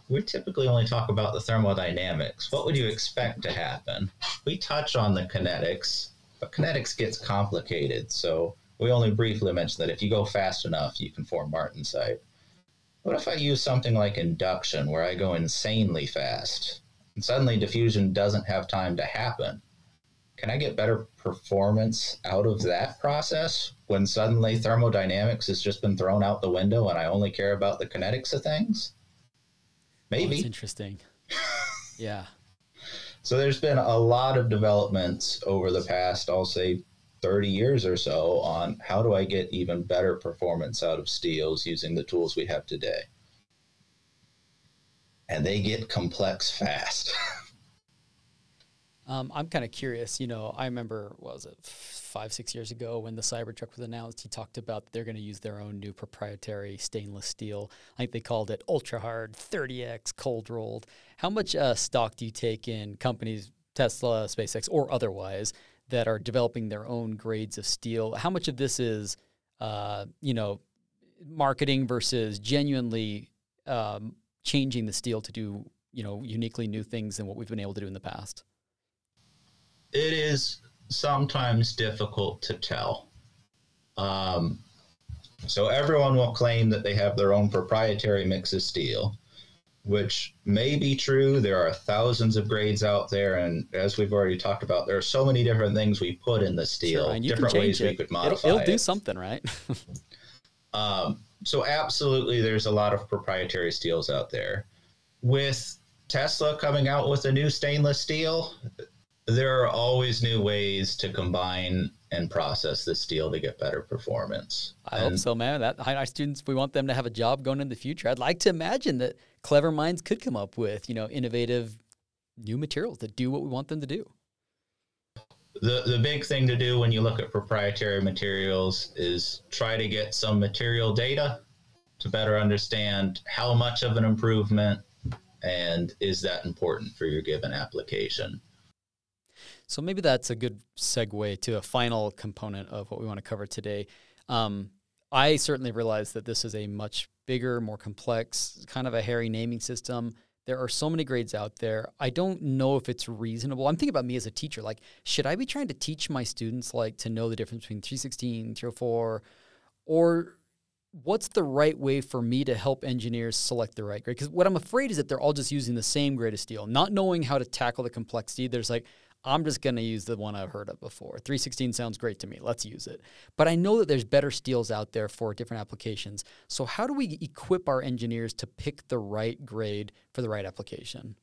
we typically only talk about the thermodynamics. What would you expect to happen? We touch on the kinetics, but kinetics gets complicated, so we only briefly mentioned that if you go fast enough, you can form martensite. What if I use something like induction, where I go insanely fast, and suddenly diffusion doesn't have time to happen? Can I get better performance out of that process when suddenly thermodynamics has just been thrown out the window and I only care about the kinetics of things? Maybe. Oh, that's interesting. Yeah. So there's been a lot of developments over the past, I'll say, 30 years or so on how do I get even better performance out of steels using the tools we have today. And they get complex fast. I'm kind of curious, I remember, what was it, 5-6 years ago when the Cybertruck was announced, he talked about they're going to use their own new proprietary stainless steel. I think they called it ultra hard 30X cold rolled. How much stock do you take in companies, Tesla, SpaceX, or otherwise, that are developing their own grades of steel? How much of this is, marketing versus genuinely changing the steel to do, uniquely new things than what we've been able to do in the past? It is sometimes difficult to tell. So everyone will claim that they have their own proprietary mix of steel, which may be true. There are thousands of grades out there, and as we've already talked about, there are so many different things we put in the steel, sure, and you different can ways change it. We could modify it'll it. do something, right? So absolutely, there's a lot of proprietary steels out there. With Tesla coming out with a new stainless steel, there are always new ways to combine and process the steel to get better performance. I hope so, man. Our students, we want them to have a job going in the future. I'd like to imagine that clever minds could come up with, innovative new materials that do what we want them to do. The big thing to do when you look at proprietary materials is try to get some material data to better understand how much of an improvement and is that important for your given application. So maybe that's a good segue to a final component of what we want to cover today. I certainly realize that this is a much bigger, more complex, kind of a hairy naming system. There are so many grades out there. I don't know if it's reasonable. I'm thinking about me as a teacher. Like, should I be trying to teach my students to know the difference between 316, 304, or what's the right way for me to help engineers select the right grade? Because what I'm afraid is that they're all just using the same grade of steel, not knowing how to tackle the complexity. There's I'm just going to use the one I've heard of before. 316 sounds great to me. Let's use it. But I know that there's better steels out there for different applications. So how do we equip our engineers to pick the right grade for the right application?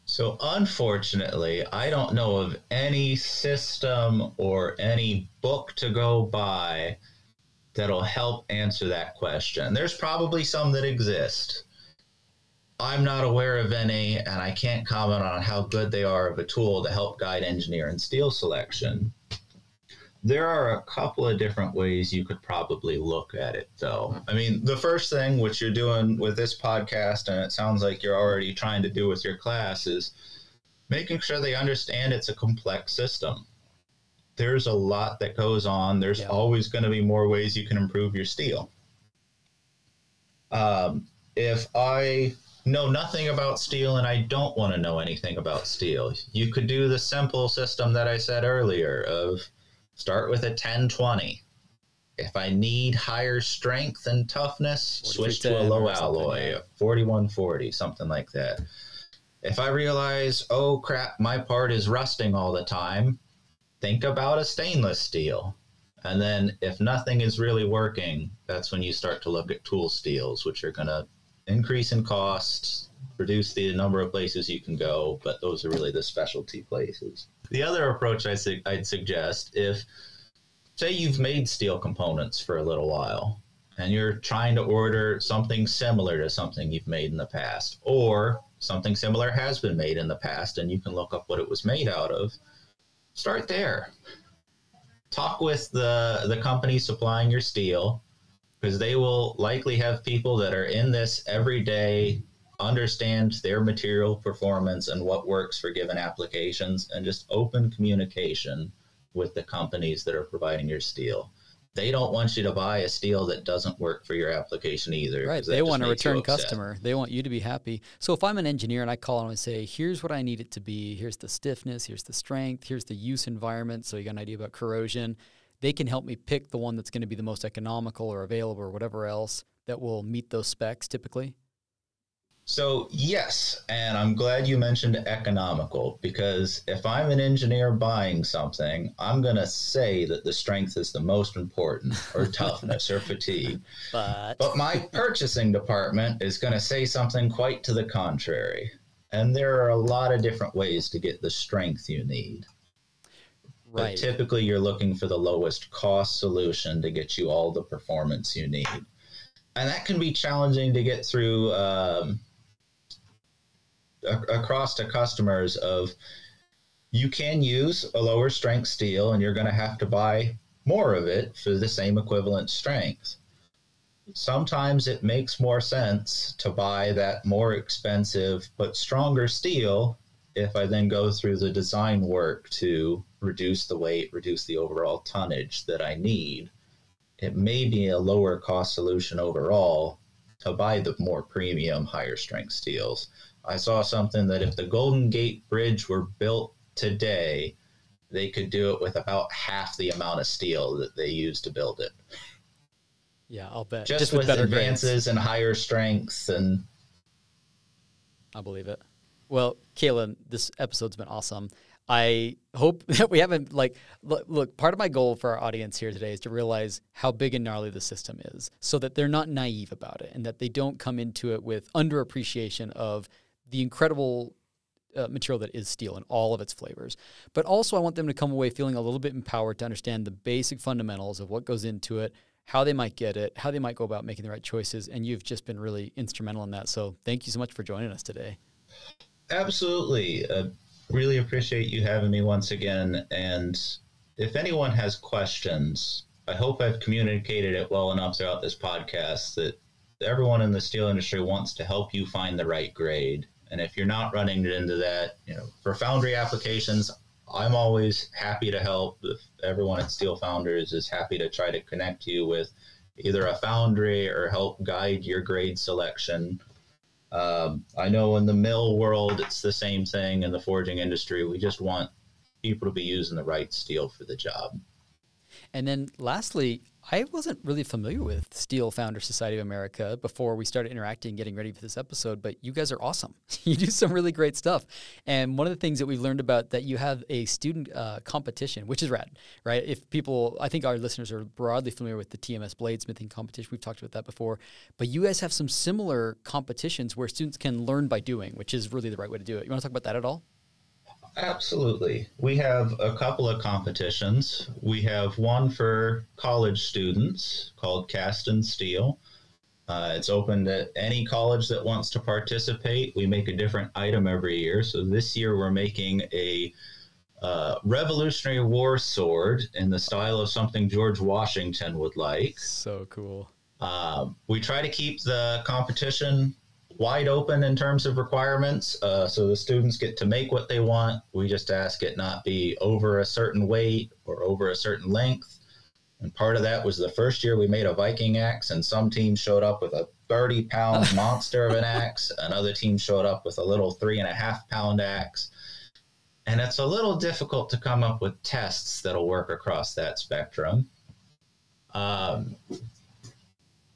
So unfortunately, I don't know of any system or any book to go by that'll help answer that question. There's probably some that exist. I'm not aware of any, and I can't comment on how good they are of a tool to help guide engineer and steel selection. There are a couple of different ways you could probably look at it, though. I mean, the first thing, which you're doing with this podcast, and it sounds like you're already trying to do with your class, is making sure they understand it's a complex system. There's a lot that goes on. There's always going to be more ways you can improve your steel. If I know nothing about steel and I don't want to know anything about steel, you could do the simple system that I said earlier of start with a 1020. If I need higher strength and toughness, switch to a low alloy, 4140, something like that. If I realize, oh crap, my part is rusting all the time, think about a stainless steel. And then if nothing is really working, that's when you start to look at tool steels, which are going to increase in cost, reduce the number of places you can go, but those are really the specialty places. The other approach I'd suggest, if, say you've made steel components for a little while, and you're trying to order something similar to something you've made in the past, or something similar has been made in the past, and you can look up what it was made out of, start there. Talk with the company supplying your steel, because they will likely have people that are in this every day, understand their material performance and what works for given applications, and just open communication with the companies that are providing your steel. They don't want you to buy a steel that doesn't work for your application either. Right. They want a return customer. They want you to be happy. So if I'm an engineer and I call them and say, here's what I need it to be, here's the stiffness, here's the strength, here's the use environment, so you got an idea about corrosion, they can help me pick the one that's going to be the most economical or available or whatever else that will meet those specs typically? So yes, and I'm glad you mentioned economical, because if I'm an engineer buying something, I'm going to say that the strength is the most important, or toughness, or fatigue. But my purchasing department is going to say something quite to the contrary. And there are a lot of different ways to get the strength you need. Right. But typically you're looking for the lowest cost solution to get you all the performance you need. And that can be challenging to get through across to customers of, you can use a lower strength steel and you're going to have to buy more of it for the same equivalent strength. Sometimes it makes more sense to buy that more expensive but stronger steel if I then go through the design work to reduce the weight, reduce the overall tonnage that I need. It may be a lower cost solution overall to buy the more premium, higher strength steels. I saw something that if the Golden Gate Bridge were built today, they could do it with about half the amount of steel that they used to build it. Yeah, I'll bet. Just with better advances and higher strengths. And I believe it. Well, Caelan, this episode's been awesome. I hope that we haven't, look, part of my goal for our audience here today is to realize how big and gnarly the system is so that they're not naive about it and that they don't come into it with underappreciation of the incredible material that is steel in all of its flavors. But also I want them to come away feeling a little bit empowered to understand the basic fundamentals of what goes into it, how they might get it, how they might go about making the right choices. And you've just been really instrumental in that. So thank you so much for joining us today. Absolutely. Really appreciate you having me once again. And if anyone has questions, I hope I've communicated it well enough throughout this podcast that everyone in the steel industry wants to help you find the right grade. And if you're not running into that, for foundry applications, I'm always happy to help. If everyone at Steel Founders is happy to try to connect you with either a foundry or help guide your grade selection. I know in the mill world, it's the same thing. In the forging industry, we just want people to be using the right steel for the job. And then lastly, I wasn't really familiar with Steel Founders Society of America before we started interacting and getting ready for this episode, but you guys are awesome. You do some really great stuff. And one of the things that we've learned about that you have a student competition, which is rad, right? If people, I think our listeners are broadly familiar with the TMS bladesmithing competition. We've talked about that before, but you guys have some similar competitions where students can learn by doing, which is really the right way to do it. You want to talk about that at all? Absolutely. We have a couple of competitions. We have one for college students called Cast and Steel. It's open to any college that wants to participate. We make a different item every year. So this year we're making a Revolutionary War sword in the style of something George Washington would like. So cool. We try to keep the competition wide open in terms of requirements, so the students get to make what they want. We just ask it not be over a certain weight or over a certain length. And part of that was the first year we made a Viking axe, and some teams showed up with a 30-pound monster of an axe. Another team showed up with a little 3.5-pound axe. And it's a little difficult to come up with tests that'll work across that spectrum.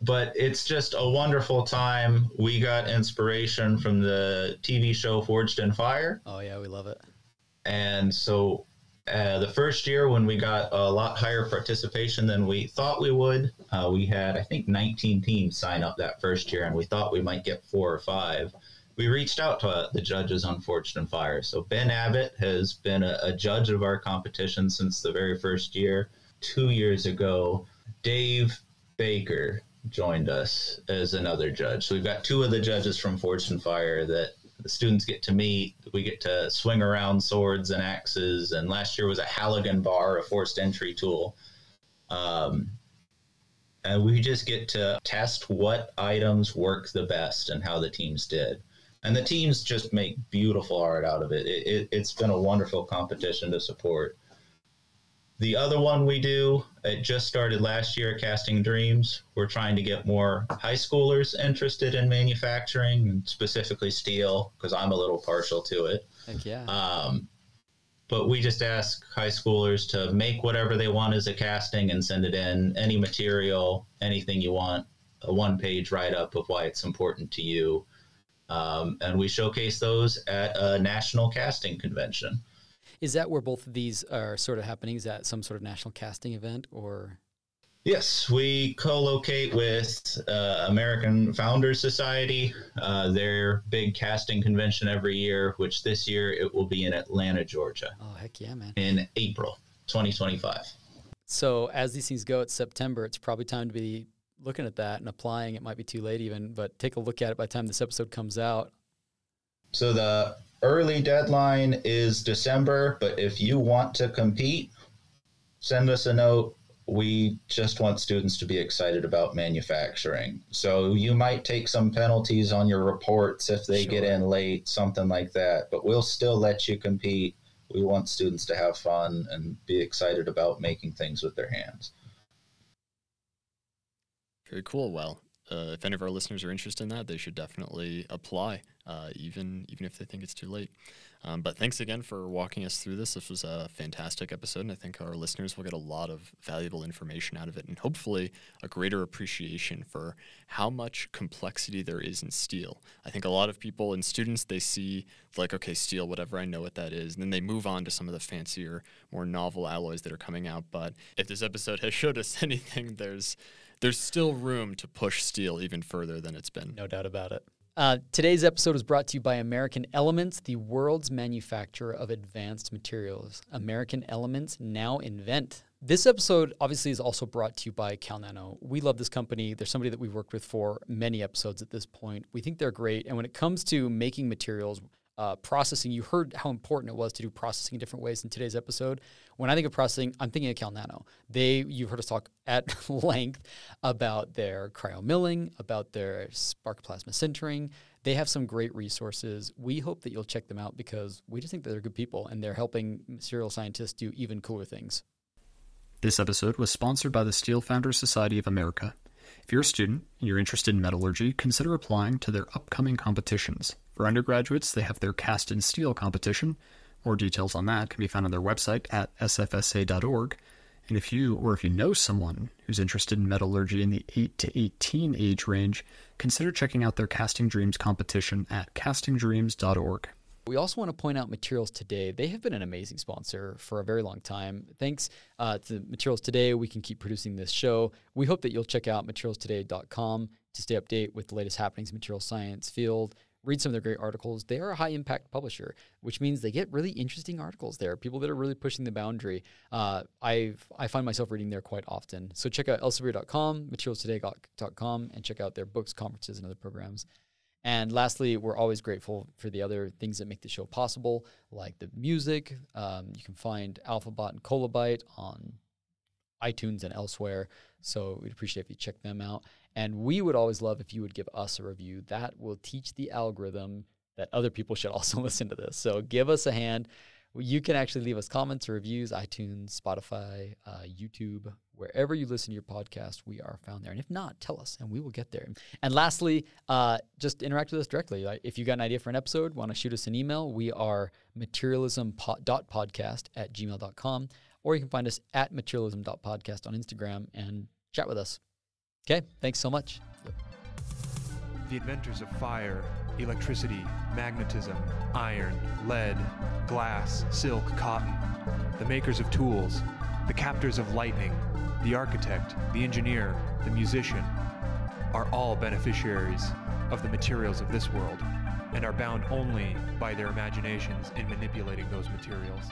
But it's just a wonderful time. We got inspiration from the TV show Forged in Fire. Oh, yeah, we love it. And so the first year when we got a lot higher participation than we thought we would, we had, I think, 19 teams sign up that first year, and we thought we might get 4 or 5. We reached out to the judges on Forged in Fire. So Ben Abbott has been a judge of our competition since the very first year. 2 years ago, Dave Baker joined us as another judge. So we've got 2 of the judges from Forged in Fire that the students get to meet. We get to swing around swords and axes. And last year was a Halligan bar, a forced entry tool. And we just get to test what items work the best and how the teams did. And the teams just make beautiful art out of it. It's been a wonderful competition to support. The other one we do, it just started last year, Casting Dreams. We're trying to get more high schoolers interested in manufacturing, and specifically steel, because I'm a little partial to it. Heck yeah. But we just ask high schoolers to make whatever they want as a casting and send it in, any material, anything you want, a 1-page write-up of why it's important to you. And we showcase those at a national casting convention. Is that where both of these are sort of happening? Is that some sort of national casting event, or? Yes, we co-locate with American Founders Society, their big casting convention every year, which this year it will be in Atlanta, Georgia. Oh, heck yeah, man. In April 2025. So as these things go, it's September. It's probably time to be looking at that and applying. It might be too late even, but take a look at it by the time this episode comes out. So the early deadline is December, but if you want to compete, send us a note. We just want students to be excited about manufacturing. So you might take some penalties on your reports if they get in late, something like that, but we'll still let you compete. We want students to have fun and be excited about making things with their hands. Very cool. Well, if any of our listeners are interested in that, they should definitely apply, even if they think it's too late. But thanks again for walking us through this. This was a fantastic episode, and I think our listeners will get a lot of valuable information out of it, and hopefully a greater appreciation for how much complexity there is in steel. I think a lot of people and students, they see like, okay, steel, whatever, I know what that is, and then they move on to some of the fancier, more novel alloys that are coming out. But if this episode has showed us anything, there's still room to push steel even further than it's been. No doubt about it. Today's episode is brought to you by American Elements, the world's manufacturer of advanced materials. American Elements, now invent. This episode obviously is also brought to you by Cal. We love this company. They're somebody that we've worked with for many episodes at this point. We think they're great. And when it comes to making materials, processing, you heard how important it was to do processing in different ways in today's episode. When I think of processing, I'm thinking of Cal. You've heard us talk at length about their cryo milling, about their spark plasma sintering. They have some great resources. We hope that you'll check them out because we just think that they're good people and they're helping material scientists do even cooler things. This episode was sponsored by the Steel Founders Society of America. If you're a student and you're interested in metallurgy, consider applying to their upcoming competitions. For undergraduates, they have their Cast in Steel competition. More details on that can be found on their website at sfsa.org. And if you know someone who's interested in metallurgy in the 8 to 18 age range, consider checking out their Casting Dreams competition at castingdreams.org. We also want to point out Materials Today. They have been an amazing sponsor for a very long time. Thanks to Materials Today, we can keep producing this show. We hope that you'll check out materialstoday.com to stay update with the latest happenings in the material science field. Read some of their great articles. They are a high-impact publisher, which means they get really interesting articles there, people that are really pushing the boundary. I find myself reading there quite often. So check out elsevier.com, materialstoday.com, and check out their books, conferences, and other programs. And lastly, we're always grateful for the other things that make the show possible, like the music. You can find Alphabot and Kolobyte on iTunes and elsewhere. So we'd appreciate if you check them out. And we would always love if you would give us a review. That will teach the algorithm that other people should also listen to this. So give us a hand. You can actually leave us comments or reviews, iTunes, Spotify, YouTube, wherever you listen to your podcast, we are found there. And if not, tell us and we will get there. And lastly, just interact with us directly. If you got an idea for an episode, want to shoot us an email, we are materialism.podcast@gmail.com, or you can find us at materialism.podcast on Instagram and chat with us. Okay, thanks so much. The inventors of fire, electricity, magnetism, iron, lead, glass, silk, cotton, the makers of tools, the captors of lightning, the architect, the engineer, the musician, are all beneficiaries of the materials of this world and are bound only by their imaginations in manipulating those materials.